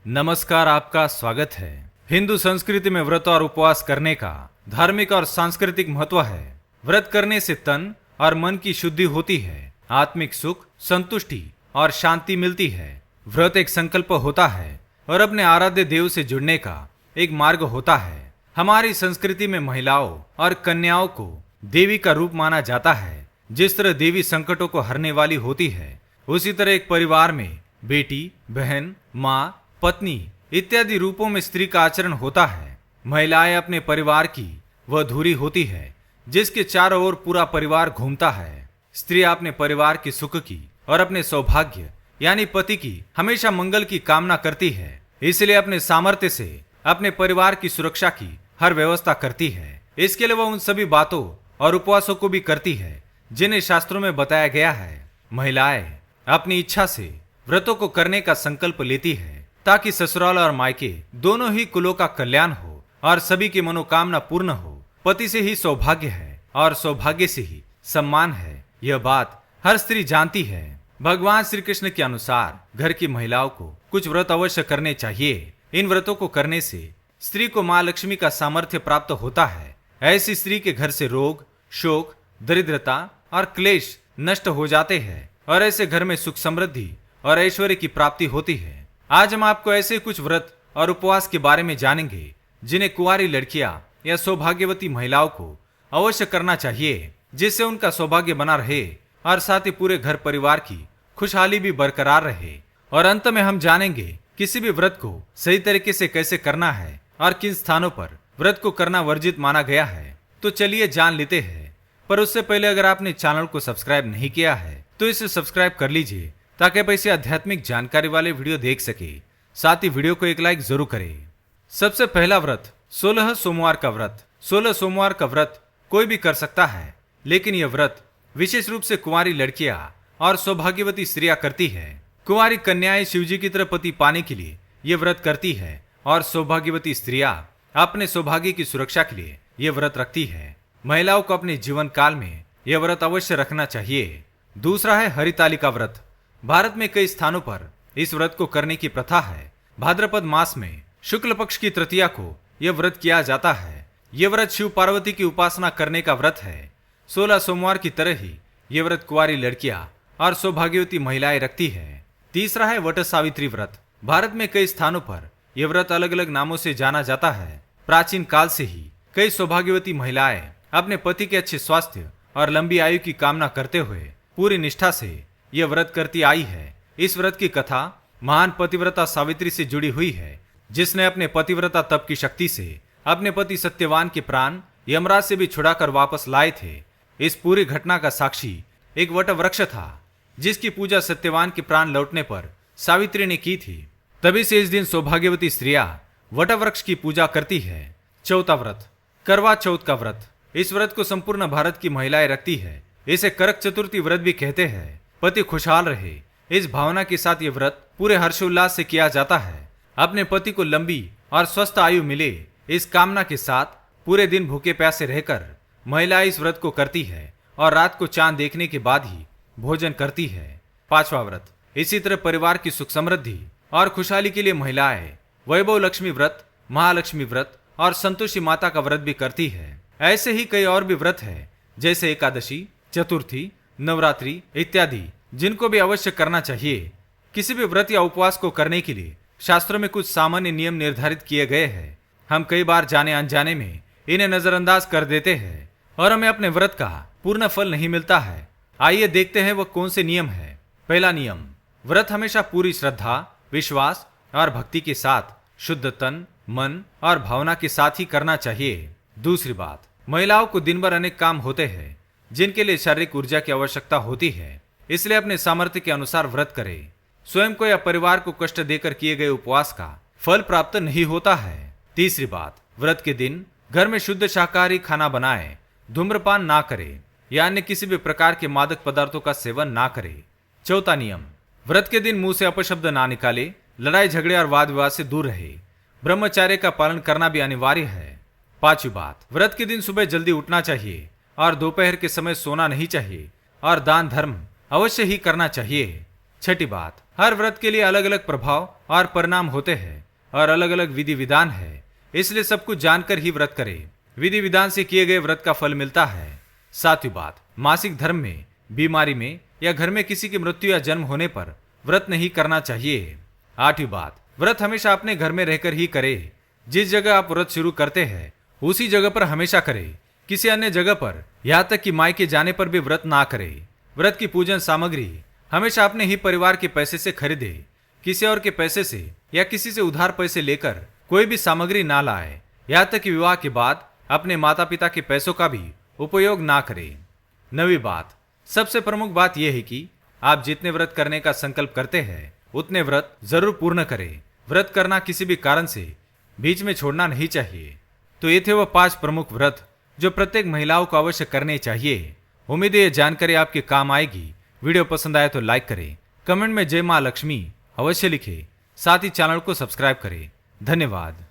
नमस्कार, आपका स्वागत है। हिंदू संस्कृति में व्रत और उपवास करने का धार्मिक और सांस्कृतिक महत्व है। व्रत करने से तन और मन की शुद्धि होती है, आत्मिक सुख, संतुष्टि और शांति मिलती है। व्रत एक संकल्प होता है और अपने आराध्य देव से जुड़ने का एक मार्ग होता है। हमारी संस्कृति में महिलाओं और कन्याओं को देवी का रूप माना जाता है। जिस तरह देवी संकटों को हरने वाली होती है, उसी तरह एक परिवार में बेटी, बहन, माँ, पत्नी इत्यादि रूपों में स्त्री का आचरण होता है। महिलाएं अपने परिवार की वह धुरी होती है जिसके चारों ओर पूरा परिवार घूमता है। स्त्री अपने परिवार की सुख की और अपने सौभाग्य यानी पति की हमेशा मंगल की कामना करती है, इसलिए अपने सामर्थ्य से अपने परिवार की सुरक्षा की हर व्यवस्था करती है। इसके लिए वह उन सभी बातों और उपवासों को भी करती है जिन्हें शास्त्रों में बताया गया है। महिलाएं अपनी इच्छा से व्रतों को करने का संकल्प लेती है ताकि ससुराल और मायके दोनों ही कुलों का कल्याण हो और सभी की मनोकामना पूर्ण हो। पति से ही सौभाग्य है और सौभाग्य से ही सम्मान है, यह बात हर स्त्री जानती है। भगवान श्री कृष्ण के अनुसार घर की महिलाओं को कुछ व्रत अवश्य करने चाहिए। इन व्रतों को करने से स्त्री को माँ लक्ष्मी का सामर्थ्य प्राप्त होता है। ऐसी स्त्री के घर से रोग, शोक, दरिद्रता और क्लेश नष्ट हो जाते हैं और ऐसे घर में सुख, समृद्धि और ऐश्वर्य की प्राप्ति होती है। आज हम आपको ऐसे कुछ व्रत और उपवास के बारे में जानेंगे जिन्हें कुंवारी लड़कियां या सौभाग्यवती महिलाओं को अवश्य करना चाहिए, जिससे उनका सौभाग्य बना रहे और साथ ही पूरे घर परिवार की खुशहाली भी बरकरार रहे। और अंत में हम जानेंगे किसी भी व्रत को सही तरीके से कैसे करना है और किन स्थानों पर व्रत को करना वर्जित माना गया है। तो चलिए जान लेते हैं। पर उससे पहले अगर आपने चैनल को सब्सक्राइब नहीं किया है तो इसे सब्सक्राइब कर लीजिए ताकि आप ऐसी आध्यात्मिक जानकारी वाले वीडियो देख सके। साथ ही वीडियो को एक लाइक जरूर करें। सबसे पहला व्रत 16 सोमवार का व्रत। 16 सोमवार का व्रत कोई भी कर सकता है, लेकिन यह व्रत विशेष रूप से कुंवारी लड़कियां और सौभाग्यवती स्त्रियां करती है। कुंवारी कन्याएं शिवजी की तरह पति पाने के लिए यह व्रत करती है और सौभाग्यवती स्त्रियां अपने सौभाग्य की सुरक्षा के लिए यह व्रत रखती है। महिलाओं को अपने जीवन काल में यह व्रत अवश्य रखना चाहिए। दूसरा है हरितालिका व्रत। भारत में कई स्थानों पर इस व्रत को करने की प्रथा है। भाद्रपद मास में शुक्ल पक्ष की तृतीया को यह व्रत किया जाता है। यह व्रत शिव पार्वती की उपासना करने का व्रत है। 16 सोमवार की तरह ही यह व्रत कुंवारी लड़कियां और सौभाग्यवती महिलाएं रखती है। तीसरा है वट सावित्री व्रत। भारत में कई स्थानों पर यह व्रत अलग अलग नामों से जाना जाता है। प्राचीन काल से ही कई सौभाग्यवती महिलाएं अपने पति के अच्छे स्वास्थ्य और लंबी आयु की कामना करते हुए पूरी निष्ठा से यह व्रत करती आई है। इस व्रत की कथा महान पतिव्रता सावित्री से जुड़ी हुई है, जिसने अपने पतिव्रता तप की शक्ति से अपने पति सत्यवान के प्राण यमराज से भी छुड़ाकर वापस लाए थे। इस पूरी घटना का साक्षी एक वट वृक्ष था, जिसकी पूजा सत्यवान के प्राण लौटने पर सावित्री ने की थी। तभी से इस दिन सौभाग्यवती स्त्रियां वट वृक्ष की पूजा करती है। चौथा व्रत करवा चौथ का व्रत। इस व्रत को संपूर्ण भारत की महिलाएं रखती है। इसे करक चतुर्थी व्रत भी कहते हैं। पति खुशहाल रहे, इस भावना के साथ ये व्रत पूरे हर्षोल्लास से किया जाता है। अपने पति को लंबी और स्वस्थ आयु मिले, इस कामना के साथ पूरे दिन भूखे प्यासे रहकर महिलाएं इस व्रत को करती है और रात को चांद देखने के बाद ही भोजन करती है। पांचवा व्रत इसी तरह परिवार की सुख, समृद्धि और खुशहाली के लिए महिलाएं वैभव लक्ष्मी व्रत, महालक्ष्मी व्रत और संतोषी माता का व्रत भी करती है। ऐसे ही कई और भी व्रत है, जैसे एकादशी, चतुर्थी, नवरात्रि इत्यादि, जिनको भी अवश्य करना चाहिए। किसी भी व्रत या उपवास को करने के लिए शास्त्रों में कुछ सामान्य नियम निर्धारित किए गए हैं। हम कई बार जाने अनजाने में इन्हें नजरअंदाज कर देते हैं और हमें अपने व्रत का पूर्ण फल नहीं मिलता है। आइए देखते हैं वह कौन से नियम है। पहला नियम, व्रत हमेशा पूरी श्रद्धा, विश्वास और भक्ति के साथ शुद्ध तन, मन और भावना के साथ ही करना चाहिए। दूसरी बात, महिलाओं को दिन भर अनेक काम होते हैं जिनके लिए शारीरिक ऊर्जा की आवश्यकता होती है, इसलिए अपने सामर्थ्य के अनुसार व्रत करें। स्वयं को या परिवार को कष्ट देकर किए गए उपवास का फल प्राप्त नहीं होता है। तीसरी बात, व्रत के दिन घर में शुद्ध शाकाहारी खाना बनाएं, धूम्रपान ना करें या अन्य किसी भी प्रकार के मादक पदार्थों का सेवन ना करें। चौथा नियम, व्रत के दिन मुंह से अपशब्द ना निकाले, लड़ाई झगड़े और वाद विवाद से दूर रहे। ब्रह्मचर्य का पालन करना भी अनिवार्य है। पांचवी बात, व्रत के दिन सुबह जल्दी उठना चाहिए और दोपहर के समय सोना नहीं चाहिए और दान धर्म अवश्य ही करना चाहिए। छठी बात, हर व्रत के लिए अलग अलग प्रभाव और परिणाम होते हैं और अलग अलग विधि विधान है, इसलिए सब कुछ जानकर ही व्रत करें। विधि विधान से किए गए व्रत का फल मिलता है। सातवीं बात, मासिक धर्म में, बीमारी में या घर में किसी की मृत्यु या जन्म होने पर व्रत नहीं करना चाहिए। आठवीं बात, व्रत हमेशा अपने घर में रहकर ही करें। जिस जगह आप व्रत शुरू करते हैं उसी जगह पर हमेशा करें। किसी अन्य जगह पर, यहाँ तक कि मायके जाने पर भी व्रत ना करें। व्रत की पूजन सामग्री हमेशा अपने ही परिवार के पैसे से खरीदे। किसी और के पैसे से या किसी से उधार पैसे लेकर कोई भी सामग्री ना लाए। यहाँ तक कि विवाह के बाद अपने माता पिता के पैसों का भी उपयोग ना करें। नवी बात, सबसे प्रमुख बात यह है कि आप जितने व्रत करने का संकल्प करते हैं उतने व्रत जरूर पूर्ण करें। व्रत करना किसी भी कारण से बीच में छोड़ना नहीं चाहिए। तो ये थे वो 5 प्रमुख व्रत जो प्रत्येक महिलाओं को अवश्य करने चाहिए। उम्मीद है ये जानकारी आपके काम आएगी। वीडियो पसंद आए तो लाइक करें, कमेंट में जय मां लक्ष्मी अवश्य लिखें, साथ ही चैनल को सब्सक्राइब करें। धन्यवाद।